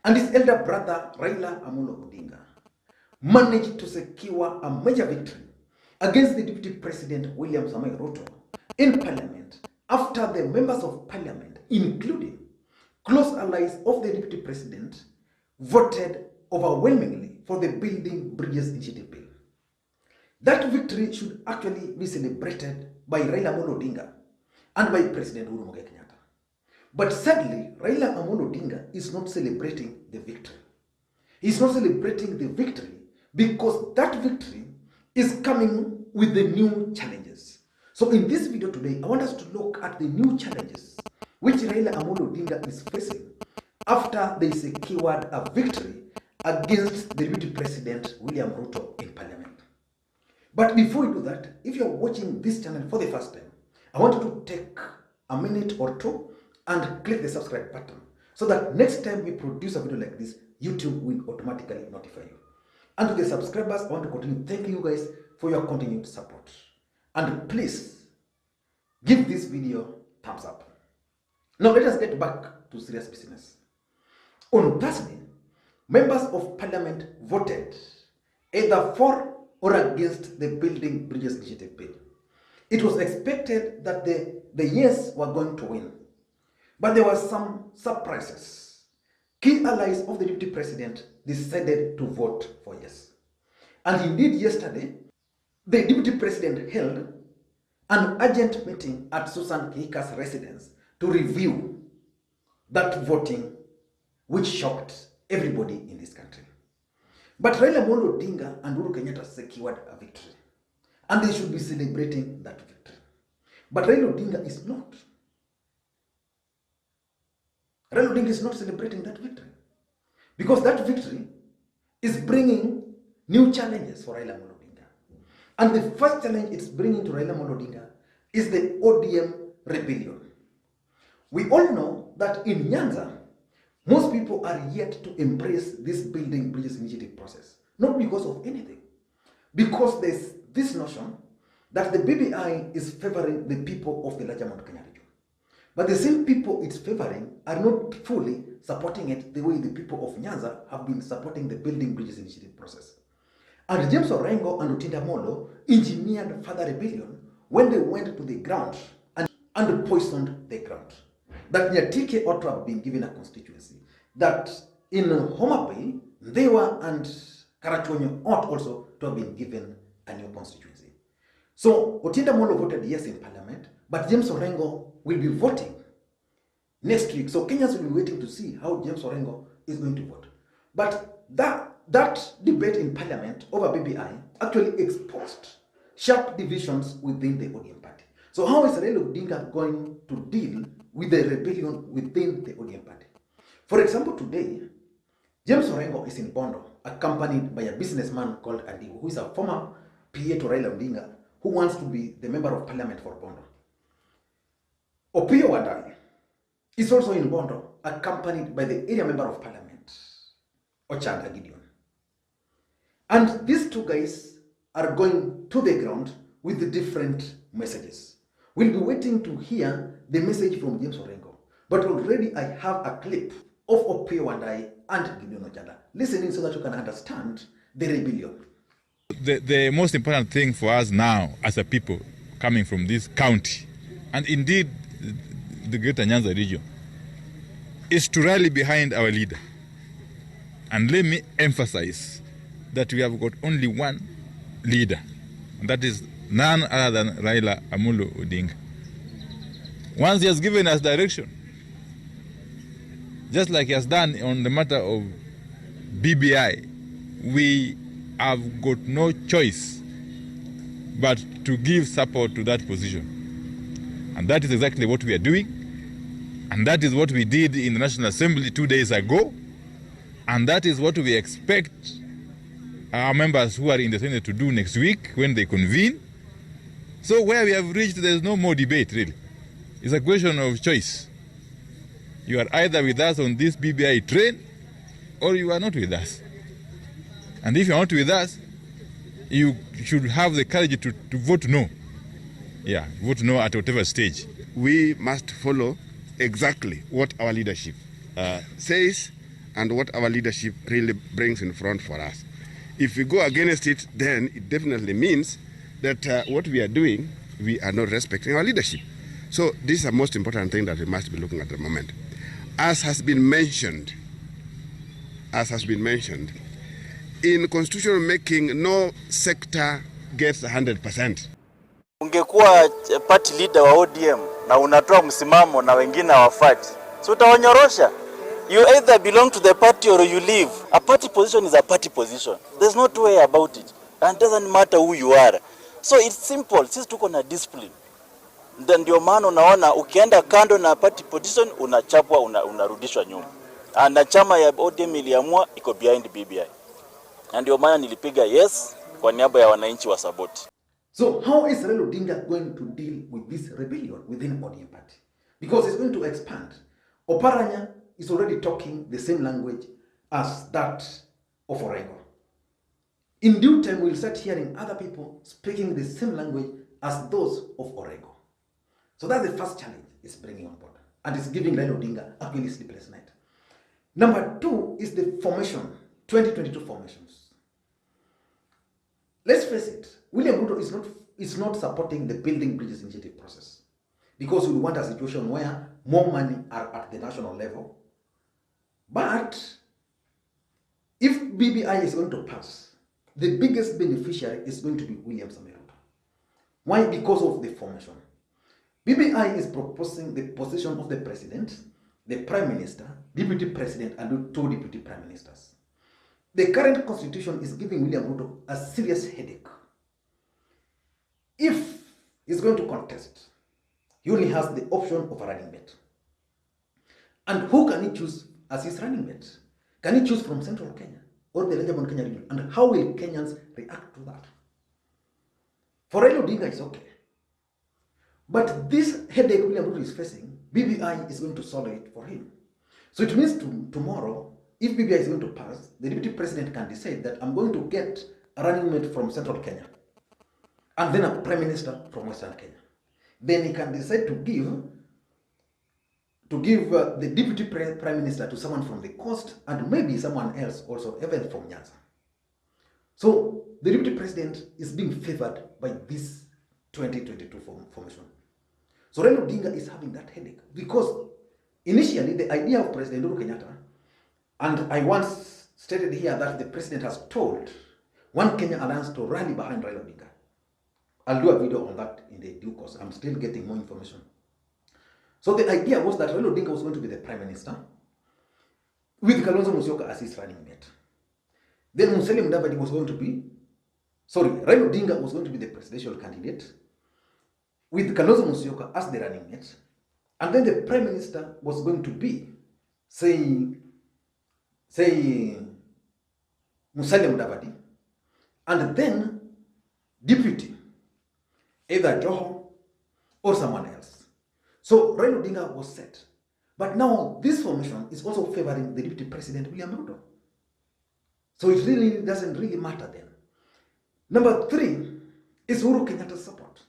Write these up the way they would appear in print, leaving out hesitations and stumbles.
and his elder brother Raila Odinga managed to secure a major victory against the Deputy President William Samoei Ruto in Parliament after the members of Parliament, including close allies of the Deputy President, voted overwhelmingly for the Building Bridges Initiative Bill. That victory should actually be celebrated by Raila Odinga and by President Uhuru Kenyatta. But sadly, Raila Odinga is not celebrating the victory. He's not celebrating the victory because that victory is coming with the new challenges. So in this video today, I want us to look at the new challenges which Raila Odinga is facing after they secured a victory against the Deputy President William Ruto in Parliament. But before we do that, if you're watching this channel for the first time, I want you to take a minute or two and click the subscribe button so that next time we produce a video like this, YouTube will automatically notify you. And to the subscribers, I want to continue thanking you guys for your continued support. And please give this video thumbs up. Now let us get back to serious business. On Thursday, members of Parliament voted either for or against the Building Bridges Initiative Bill. It was expected that the yes were going to win, but there were some surprises. Key allies of the Deputy President decided to vote for yes. And indeed, yesterday, the Deputy President held an urgent meeting at Susan Kihika's residence to review that voting, which shocked everybody in this country. But Raila Odinga and Uhuru Kenyatta secured a victory, and they should be celebrating that victory. But Raila Odinga is not. Raila Odinga is not celebrating that victory because that victory is bringing new challenges for Raila Odinga. And the first challenge it's bringing to Raila Odinga is the ODM rebellion. We all know that in Nyanza, most people are yet to embrace this Building Bridges Initiative process, not because of anything, because there's this notion that the BBI is favoring the people of the larger Mount Kenya region. But the same people it's favoring are not fully supporting it the way the people of Nyanza have been supporting the Building Bridges Initiative process. And James Orengo and Otinda Molo engineered further rebellion when they went to the ground and poisoned the ground. That Nyatike ought to have been given a constituency. That in Homa Bay, Ndewa and Karachuonyo ought also to have been given a new constituency. So Otinda Molo voted yes in Parliament, but James Orengo will be voting next week. So Kenyans will be waiting to see how James Orengo is going to vote. But that debate in Parliament over BBI actually exposed sharp divisions within the ODM party. So how is Raila Odinga going to deal with the rebellion within the ODM party? For example, today, James Orengo is in Bondo, accompanied by a businessman called Adiwo, who is a former PA to Raila Odinga, who wants to be the member of Parliament for Bondo. Opiyo Wandayi is also in Bondo, accompanied by the area member of Parliament, Ochanda Gideon. And these two guys are going to the ground with the different messages. We'll be waiting to hear the message from James Orengo. But already I have a clip of Opiyo Wandayi and Gideon Ochanda listening so that you can understand the rebellion. The most important thing for us now as a people coming from this county, and indeed the Greater Nyanza region, is to rally behind our leader. And let me emphasize that we have got only one leader, and that is none other than Raila Odinga. Once he has given us direction, just like he has done on the matter of BBI, we have got no choice but to give support to that position. And that is exactly what we are doing. And that is what we did in the National Assembly 2 days ago. And that is what we expect our members who are in the Senate to do next week when they convene. So where we have reached, there is no more debate, really. It's a question of choice. You are either with us on this BBI train, or you are not with us. And if you are not with us, you should have the courage to vote no. Yeah, vote no at whatever stage. We must follow exactly what our leadership says, and what our leadership really brings in front for us. If we go against it, then it definitely means that what we are doing, we are not respecting our leadership. So this is the most important thing that we must be looking at the moment. As has been mentioned, in constitutional making, no sector gets 100%. Ungekuwa party leader wa ODM na unatoa msimamo na wengine hawafuati, si utawanyorosha? You either belong to the party or you leave. A party position is a party position. There's no two way about it. And it doesn't matter who you are. So it's simple. Sisi tuko na discipline. Ndio maana unaona ukienda kando na party position unachapwa, unarudishwa nyuma. Na chama ya ODM iliamua iko behind BBI. Na ndio maana nilipiga yes kwa niaba ya wananchi wa support. So how is Raila Odinga going to deal with this rebellion within ODM party? Because it's going to expand. Oparanya is already talking the same language as that of Orego. In due time, we'll start hearing other people speaking the same language as those of Orego. So that's the first challenge it's bringing on board. And it's giving Raila Odinga a really sleepless night. Number two is the formation, 2022 formations. Let's face it, William Ruto is not supporting the building bridges initiative process, because we want a situation where more money are at the national level. But if BBI is going to pass, the biggest beneficiary is going to be William Samoei Ruto. Why? Because of the formation. BBI is proposing the position of the president, the prime minister, deputy president, and 2 deputy prime ministers. The current constitution is giving William Ruto a serious headache. If he's going to contest, he only has the option of a running mate. And who can he choose as his running mate? Can he choose from Central Kenya or the Raila Odinga region? And how will Kenyans react to that? For Raila Odinga, it's okay. But this headache William Ruto is facing, BBI is going to solve it for him. So it means tomorrow, if BBI is going to pass, the deputy president can decide that I'm going to get a running mate from Central Kenya and then a prime minister from Western Kenya. Then he can decide to give the deputy prime minister to someone from the coast and maybe someone else also, even from Nyanza. So the deputy president is being favored by this 2022 formation. So Raila Odinga is having that headache because initially the idea of President Uhuru Kenyatta, and I once stated here that the president has told One Kenya Alliance to rally behind Raila Odinga. I'll do a video on that in the due course. I'm still getting more information. So the idea was that Raila Odinga was going to be the prime minister with Kalonzo Musyoka as his running mate. Then Musalia Mudavadi was going to be, Raila Odinga was going to be the presidential candidate with Kalonzo Musyoka as the running mate. And then the prime minister was going to be, say Musalia Mudavadi, and then deputy, either Joho or someone else. So Raila Odinga was set. But now this formation is also favoring the deputy president, William Ruto. So it really doesn't really matter then. Number 3 is Uhuru Kenyatta's support.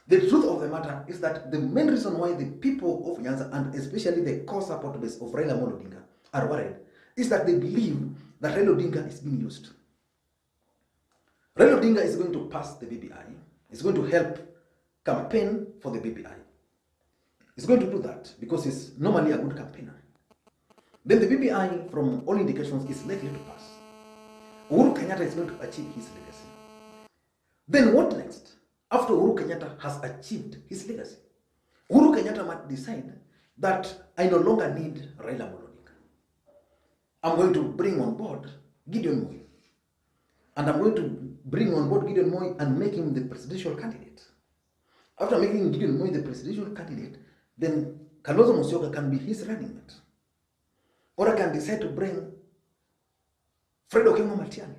The truth of the matter is that the main reason why the people of Nyanza, and especially the core support base of Raila Odinga, are worried is that they believe that Raila Odinga is being used. Raila Odinga is going to pass the BBI. He's going to help campaign for the BBI. He's going to do that because he's normally a good campaigner. Then the BBI, from all indications, is likely to pass. Uhuru Kenyatta is going to achieve his legacy. Then what next? After Uhuru Kenyatta has achieved his legacy, Uhuru Kenyatta might decide that I no longer need Raila Odinga. I'm going to bring on board Gideon Moi. And I'm going to bring on board Gideon Moi and make him the presidential candidate. After making Gideon Moi the presidential candidate, then Kalonzo Musyoka can be his running mate. Or I can decide to bring Fred Okengo Matiang'i.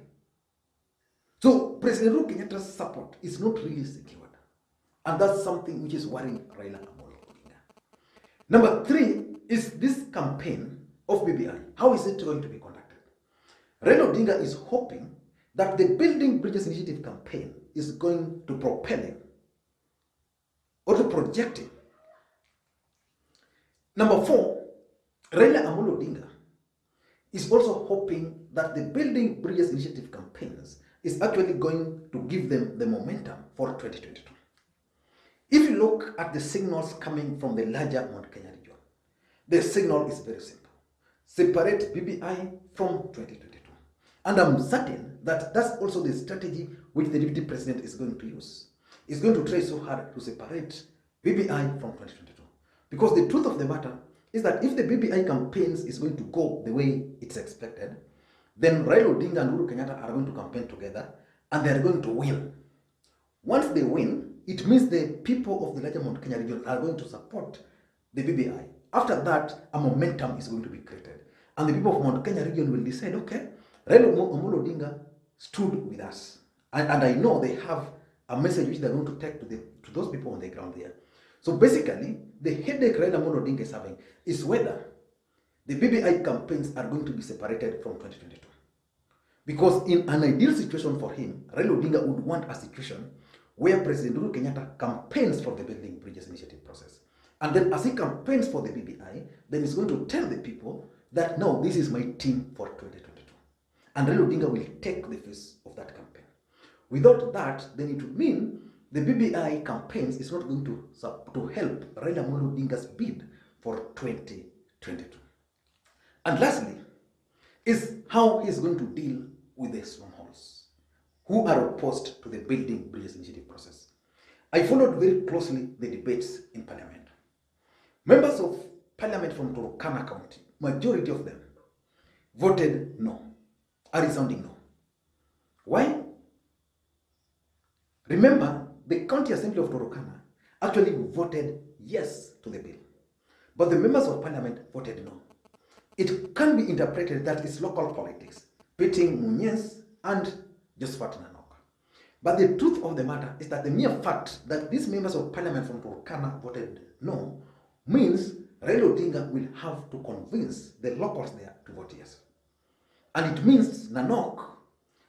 So President Uhuru Kenyatta's support is not really secured. And that's something which is worrying Raila Odinga. Number 3 is this campaign of BBI. How is it going to be conducted? Raila Odinga is hoping that the Building Bridges Initiative campaign is going to propel him or to project him. Number 4, Raila Odinga is also hoping that the Building Bridges Initiative campaigns is actually going to give them the momentum for 2022. If you look at the signals coming from the larger Mount Kenya region, the signal is very simple. Separate BBI from 2022. And I'm certain that that's also the strategy which the Deputy President is going to use. He's going to try so hard to separate BBI from 2022. Because the truth of the matter is that if the BBI campaigns is going to go the way it's expected, then Raila Odinga and Uhuru Kenyatta are going to campaign together and they are going to win. Once they win, it means the people of the larger Mount Kenya region are going to support the BBI. After that, a momentum is going to be created. And the people of Mount Kenya region will decide, okay, Raila Odinga Odinga stood with us. And I know they have a message which they're going to take to those people on the ground there. So basically, the headache Raila Odinga is having is whether the BBI campaigns are going to be separated from 2022. Because in an ideal situation for him, Raila Odinga would want a situation where President Uhuru Kenyatta campaigns for the Building Bridges Initiative process. And then as he campaigns for the BBI, then he's going to tell the people that, no, this is my team for 2022. And Raila Odinga will take the face of that campaign. Without that, then it would mean the BBI campaigns is not going to help Raila Odinga's bid for 2022. And lastly, is how he's going to deal with the strongholds who are opposed to the Building Bridges Initiative process. I followed very closely the debates in Parliament. Members of Parliament from Turkana County, majority of them, voted no, a resounding no. Why? Remember, the County Assembly of Turkana actually voted yes to the bill, but the members of Parliament voted no. It can be interpreted that it's local politics, pitting Munyes and Josephat Nanok. But the truth of the matter is that the mere fact that these members of Parliament from Turkana voted no means Raila Odinga will have to convince the locals there to vote yes. And it means Nanok,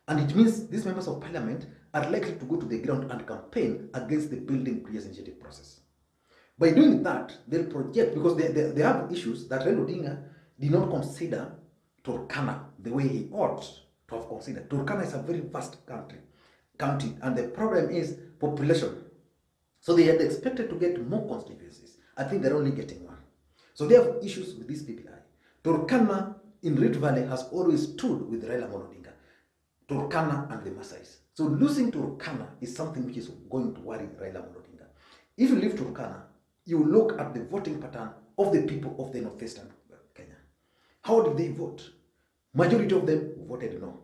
and it means these members of Parliament are likely to go to the ground and campaign against the Building Bridges Initiative process. By doing that, they'll project, because they have issues that Raila Odinga did not consider Turkana the way he ought to have considered. Turkana is a very vast county, and the problem is population. So they had expected to get more constituencies. I think they're only getting one. So they have issues with this BBI. Turkana in Rift Valley has always stood with Raila Odinga, Turkana and the Maasais. So losing Turkana is something which is going to worry Raila Odinga. If you leave Turkana, you look at the voting pattern of the people of the northeastern Kenya. How did they vote? Majority of them voted no.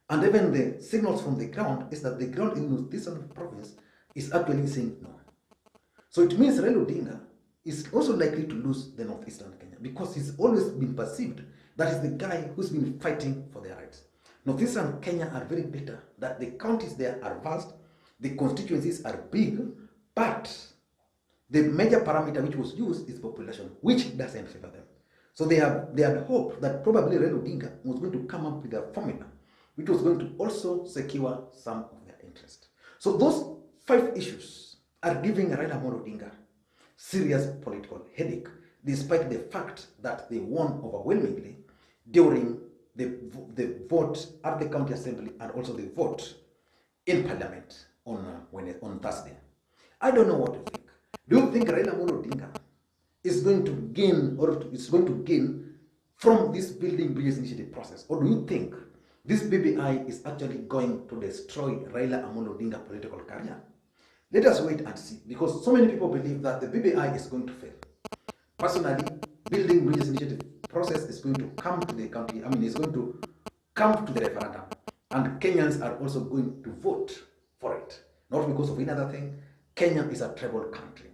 And even the signals from the ground is that the ground in northeastern province is actually saying no. So it means Raila Odinga is also likely to lose the northeastern Kenya because he's always been perceived that is the guy who's been fighting for their rights. Northeastern Kenya are very bitter that the counties there are vast, the constituencies are big, but the major parameter which was used is population, which doesn't favor them. So they had hoped that probably Raila Odinga was going to come up with a formula which was going to also secure some of their interest. So those 5 issues are giving Raila Odinga serious political headache, despite the fact that they won overwhelmingly during the vote at the county assembly and also the vote in Parliament on Thursday. I don't know what to think. Do you think Raila Odinga is going to gain is going to gain from this Building Bridges Initiative process, or do you think this BBI is actually going to destroy Raila Odinga's political career? Let us wait and see, because so many people believe that the BBI is going to fail. Personally, Building Bridges Initiative process is going to come to the country, it's going to come to the referendum, and Kenyans are also going to vote for it. Not because of any other thing. Kenya is a tribal country.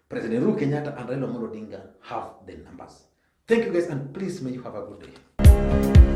President Uhuru Kenyatta and Raila Odinga have the numbers. Thank you guys, and please may you have a good day.